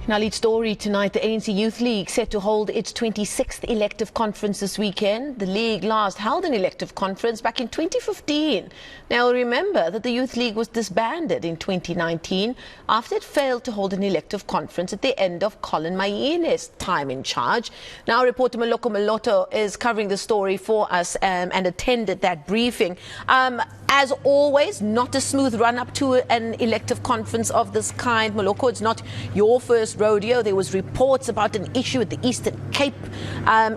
Now, lead story tonight, the ANC Youth League set to hold its 26th elective conference this weekend. The league last held an elective conference back in 2015. Now, remember that the Youth League was disbanded in 2019 after it failed to hold an elective conference at the end of Colin Mayene's time in charge. Now, reporter Moloko Moloto is covering the story for us and attended that briefing. As always, not a smooth run-up to an elective conference of this kind. Moloko, it's not your first rodeo. There was reports about an issue at the Eastern Cape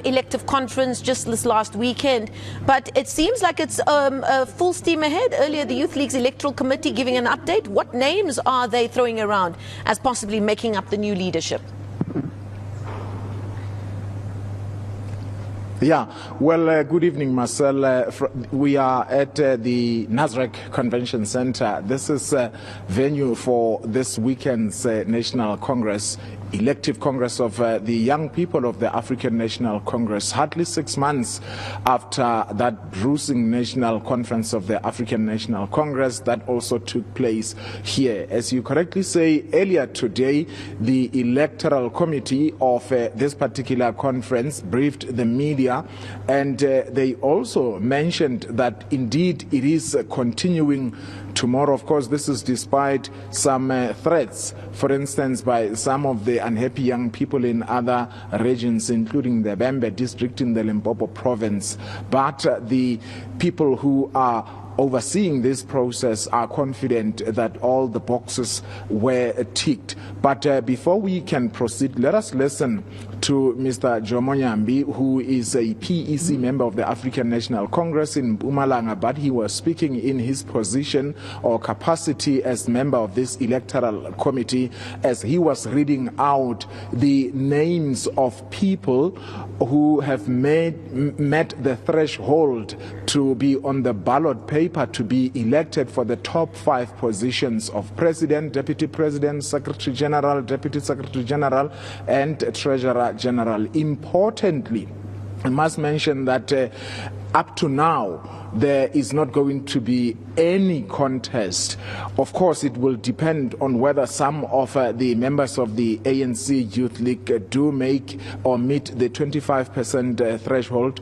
elective conference just this last weekend. But it seems like it's full steam ahead. Earlier, the Youth League's electoral committee giving an update. What names are they throwing around as possibly making up the new leadership? Yeah, well, good evening, Marcel. We are at the Nasrec Convention Center. This is a venue for this weekend's National Congress, elective Congress of the young people of the African National Congress, hardly 6 months after that bruising national conference of the African National Congress that also took place here. As you correctly say, earlier today, the electoral committee of this particular conference briefed the media, and they also mentioned that indeed it is continuing tomorrow. Of course, this is despite some threats, for instance, by some of the unhappy young people in other regions, including the Bembe district in the Limpopo province. But the people who are overseeing this process are confident that all the boxes were ticked. But before we can proceed, let us listen to Mr. Jomo Nyambi, who is a PEC member of the African National Congress in Mpumalanga, but he was speaking in his position or capacity as member of this electoral committee as he was reading out the names of people who have met the threshold to be on the ballot paper to be elected for the top 5 positions of President, Deputy President, Secretary General, Deputy Secretary General, and Treasurer General. Importantly, I must mention that up to now, there is not going to be any contest. Of course, it will depend on whether some of the members of the ANC Youth League do make or meet the 25% threshold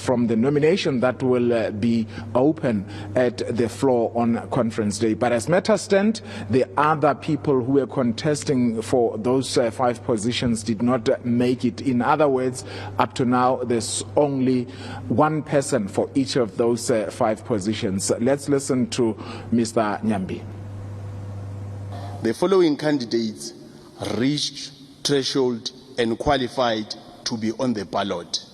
from the nomination that will be open at the floor on conference day. But as matters stand, the other people who were contesting for those 5 positions did not make it. In other words, up to now, there's only one person for each of those 5 positions. Let's listen to Mr. Nyambi. The following candidates reached threshold and qualified to be on the ballot.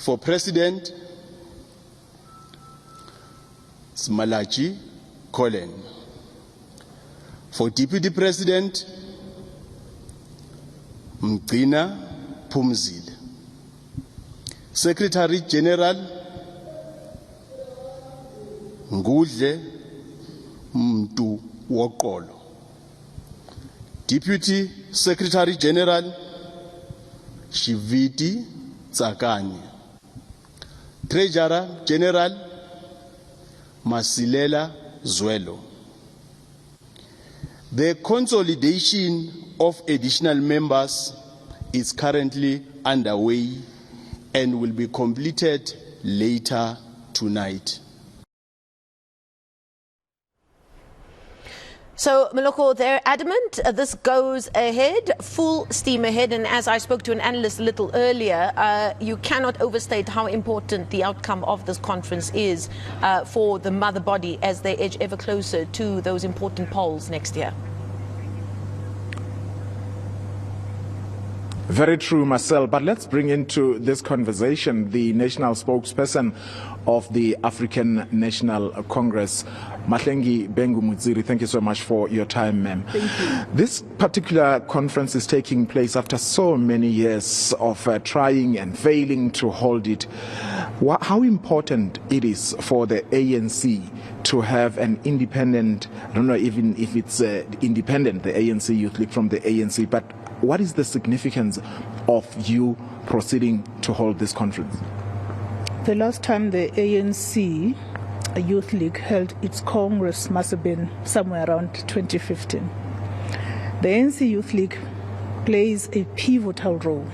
For President, Smalachi Colin. For Deputy President, Mgcina Phumzile. Secretary General, Ngudle Mntu Woqolo. Deputy Secretary General, Shiviti Tsakanye. Treasurer General, Masilela Zwelo. The consolidation of additional members is currently underway and will be completed later tonight. So, Moloko, they're adamant this goes ahead, full steam ahead, and as I spoke to an analyst a little earlier, you cannot overstate how important the outcome of this conference is for the mother body as they edge ever closer to those important polls next year. Very true, Marcel. But let's bring into this conversation the national spokesperson of the African National Congress, Mahlengi Bengu Mudziri. Thank you so much for your time, ma'am. Thank you. This particular conference is taking place after so many years of trying and failing to hold it. How important it is for the ANC to have an independent, I don't know even if it's independent, the ANC Youth League from the ANC, but what is the significance of you proceeding to hold this conference? The last time the ANC Youth League held its Congress must have been somewhere around 2015. The ANC Youth League plays a pivotal role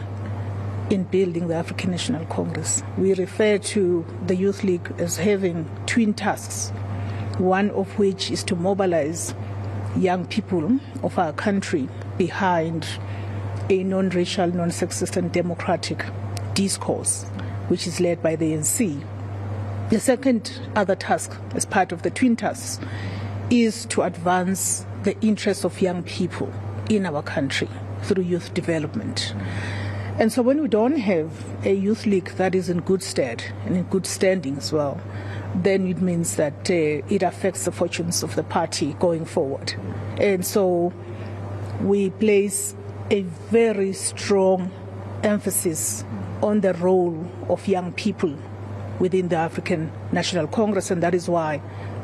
in building the African National Congress. We refer to the Youth League as having twin tasks, one of which is to mobilize young people of our country behind a non-racial, non-sexist and democratic discourse, which is led by the ANC. The second other task, as part of the twin tasks, is to advance the interests of young people in our country through youth development. And so when we don't have a youth league that is in good stead and in good standing as well, then it means that it affects the fortunes of the party going forward. And so we place a very strong emphasis on the role of young people within the African National Congress, and that is why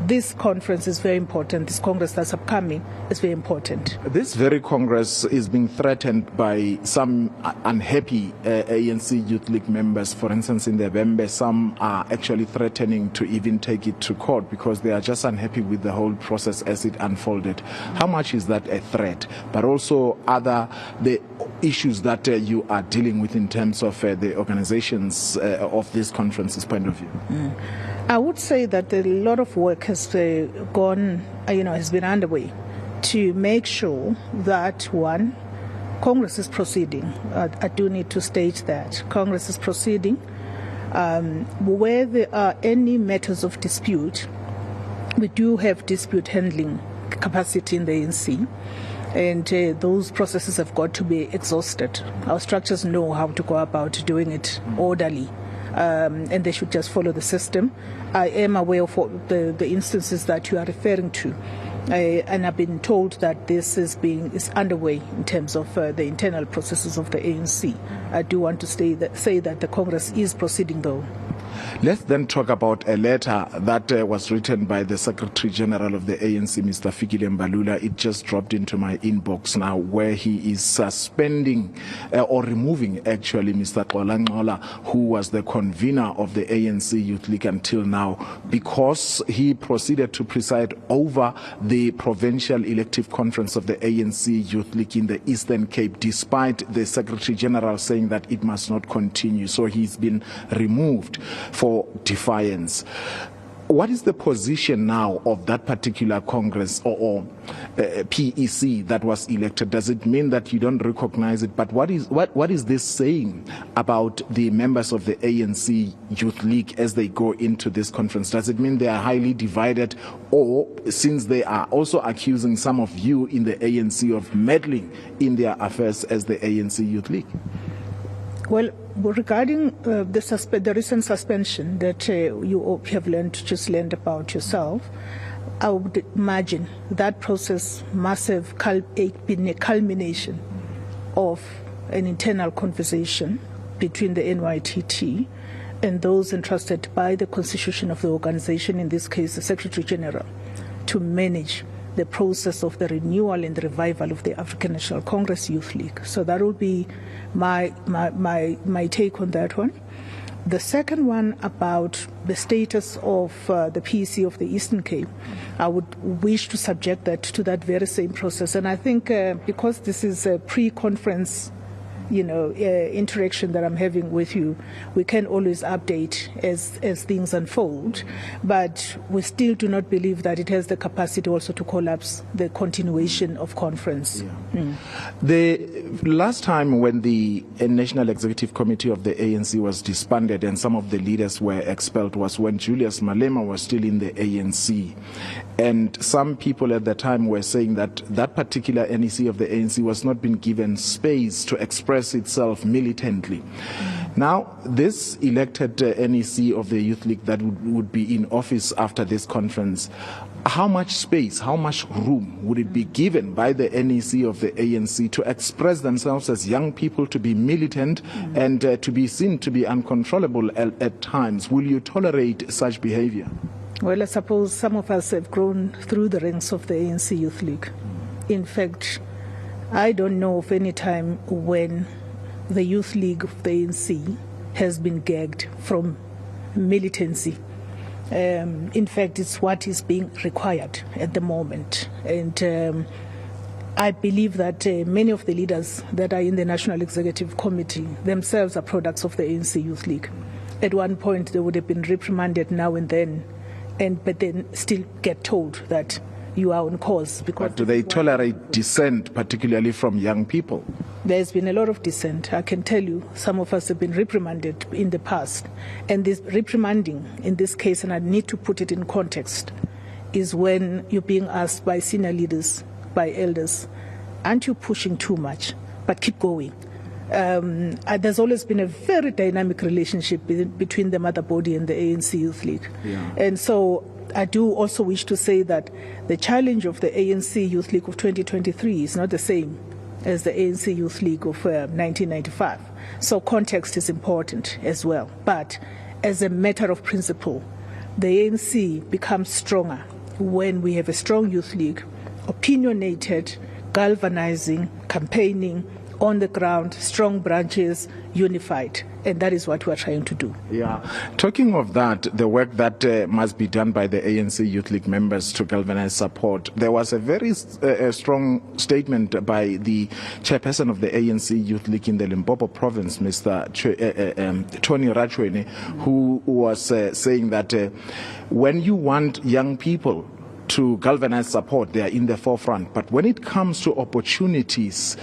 this conference is very important. This Congress that's upcoming is very important. This very Congress is being threatened by some unhappy ANC Youth League members. For instance, in the Bembe, some are actually threatening to even take it to court because they are just unhappy with the whole process as it unfolded. How much is that a threat? But also the issues that you are dealing with in terms of the organizations of this conference's point of view? I would say that a lot of work has been underway to make sure that, one, Congress is proceeding. I do need to state that Congress is proceeding. Where there are any matters of dispute, we do have dispute handling capacity in the ANC. And those processes have got to be exhausted. Our structures know how to go about doing it orderly. And they should just follow the system. I am aware of the instances that you are referring to, and I've been told that this is underway in terms of the internal processes of the ANC. I do want to say that the Congress is proceeding, though. Let's then talk about a letter that was written by the Secretary General of the ANC, Mr. Fikile Mbalula. It just dropped into my inbox now, where he is suspending or removing actually Mr. Xola, who was the convener of the ANC Youth League until now, because he proceeded to preside over the provincial elective conference of the ANC Youth League in the Eastern Cape, despite the Secretary General saying that it must not continue. So he's been removed for defiance. What is the position now of that particular Congress or PEC that was elected? Does it mean that you don't recognize it? But what is this saying about the members of the ANC Youth League as they go into this conference? Does it mean they are highly divided, or since they are also accusing some of you in the ANC of meddling in their affairs as the ANC Youth League? Well, regarding the recent suspension that you have just learned about yourself, I would imagine that process must have been a culmination of an internal conversation between the NYTT and those entrusted by the constitution of the organization, in this case the Secretary General, to manage the process of the renewal and the revival of the African National Congress Youth League. So that will be my take on that one. The second one about the status of the PEC of the Eastern Cape, I would wish to subject that to that very same process. And I think because this is a pre-conference interaction that I'm having with you, we can always update as things unfold, but we still do not believe that it has the capacity also to collapse the continuation of conference. Yeah. The last time when the National Executive Committee of the ANC was disbanded and some of the leaders were expelled was when Julius Malema was still in the ANC. And some people at the time were saying that that particular NEC of the ANC was not being given space to express itself militantly. Now, this elected NEC of the Youth League that would be in office after this conference, how much space, how much room would it be given by the NEC of the ANC to express themselves as young people, to be militant and to be seen to be uncontrollable at times? Will you tolerate such behavior? Well, I suppose some of us have grown through the ranks of the ANC Youth League. In fact, I don't know of any time when the Youth League of the ANC has been gagged from militancy. In fact, it's what is being required at the moment. And I believe that many of the leaders that are in the National Executive Committee themselves are products of the ANC Youth League. At one point, they would have been reprimanded now and then, but then still get told that you are on course. But do they tolerate dissent, particularly from young people? There's been a lot of dissent. I can tell you, some of us have been reprimanded in the past. And this reprimanding, in this case, and I need to put it in context, is when you're being asked by senior leaders, by elders, aren't you pushing too much? But keep going. There's always been a very dynamic relationship between the mother body and the ANC Youth League. Yeah. And so I do also wish to say that the challenge of the ANC Youth League of 2023 is not the same as the ANC Youth League of 1995. So context is important as well. But as a matter of principle, the ANC becomes stronger when we have a strong youth league, opinionated, galvanizing, campaigning, on the ground, strong branches, unified. And that is what we're trying to do. Yeah. Talking of that, the work that must be done by the ANC Youth League members to galvanize support, there was a very strong statement by the chairperson of the ANC Youth League in the Limpopo province, Mr. Tony Rachwene, who was saying that when you want young people to galvanize support, they are in the forefront. But when it comes to opportunities,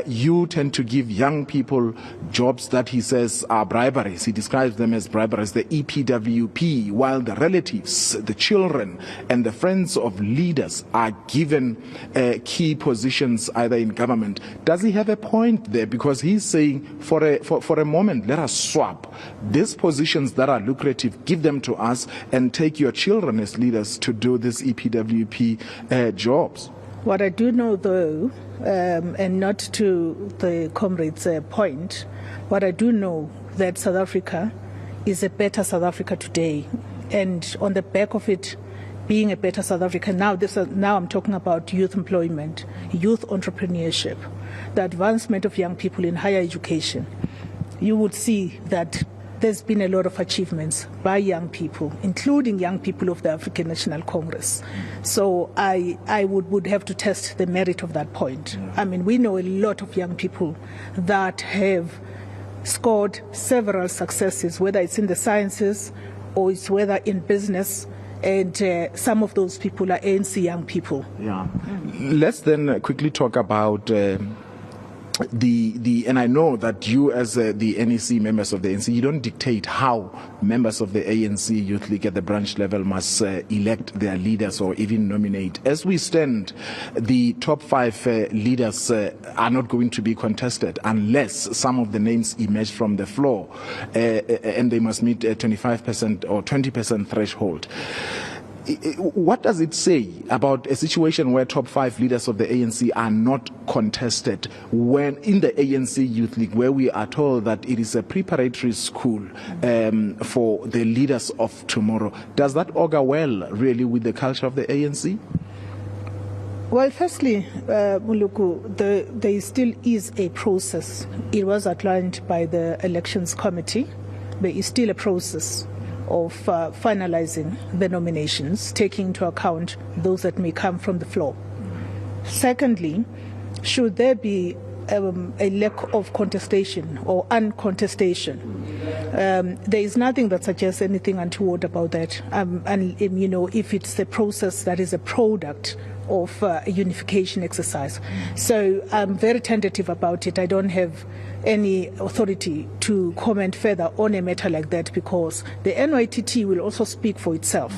you tend to give young people jobs that he says are briberies. He describes them as briberies, the EPWP, while the relatives, the children, and the friends of leaders are given key positions either in government. Does he have a point there? Because he's saying, for a moment, let us swap these positions that are lucrative, give them to us, and take your children as leaders to do this EPWP jobs. What I do know, though, and not to the comrade's point, what I do know that South Africa is a better South Africa today, and on the back of it being a better South Africa, now I'm talking about youth employment, youth entrepreneurship, the advancement of young people in higher education. You would see that there's been a lot of achievements by young people, including young people of the African National Congress. So I would have to test the merit of that point. I mean, we know a lot of young people that have scored several successes, whether it's in the sciences or it's whether in business. And some of those people are ANC young people. Yeah. Let's then quickly talk about and I know that you as the NEC members of the ANC, you don't dictate how members of the ANC Youth League at the branch level must elect their leaders or even nominate. As we stand, the top 5 leaders are not going to be contested unless some of the names emerge from the floor, and they must meet a 25% or 20% threshold. What does it say about a situation where top 5 leaders of the ANC are not contested when in the ANC Youth League, where we are told that it is a preparatory school for the leaders of tomorrow? Does that augur well, really, with the culture of the ANC? Well, firstly, Moloko, there still is a process. It was outlined by the Elections Committee. There is still a process of finalizing the nominations, taking into account those that may come from the floor. Secondly, should there be a lack of contestation or uncontestation, there is nothing that suggests anything untoward about that. And you know, if it's a process that is a product of a unification exercise. So I'm very tentative about it. I don't have any authority to comment further on a matter like that because the NYTT will also speak for itself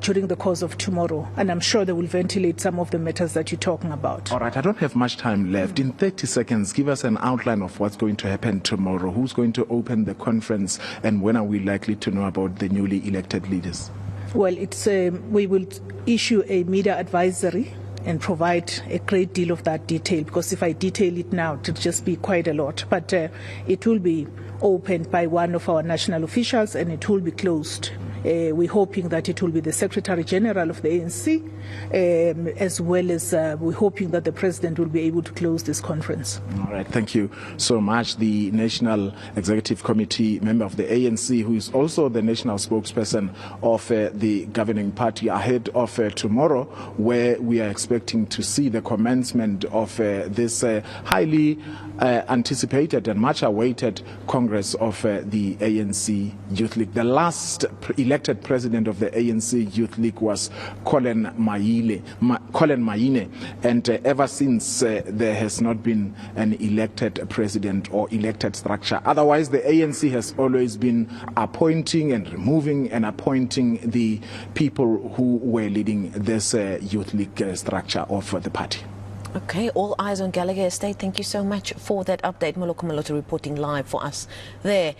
during the course of tomorrow, and I'm sure they will ventilate some of the matters that you're talking about. All right, I don't have much time left. In 30 seconds, give us an outline of what's going to happen tomorrow. Who's going to open the conference, and when are we likely to know about the newly elected leaders? Well, we will issue a media advisory and provide a great deal of that detail, because if I detail it now, it will just be quite a lot. But it will be opened by one of our national officials and it will be closed We're hoping that it will be the Secretary General of the ANC, as well as we're hoping that the President will be able to close this conference. All right, thank you so much. The National Executive Committee member of the ANC, who is also the national spokesperson of the governing party, ahead of tomorrow, where we are expecting to see the commencement of this highly anticipated and much awaited Congress of the ANC Youth League. The last elected president of the ANC Youth League was Colin Maine, and ever since there has not been an elected president or elected structure. Otherwise, the ANC has always been appointing and removing and appointing the people who were leading this Youth League structure of the party. Okay, all eyes on Gallagher Estate. Thank you so much for that update. Moloko Moloto reporting live for us there.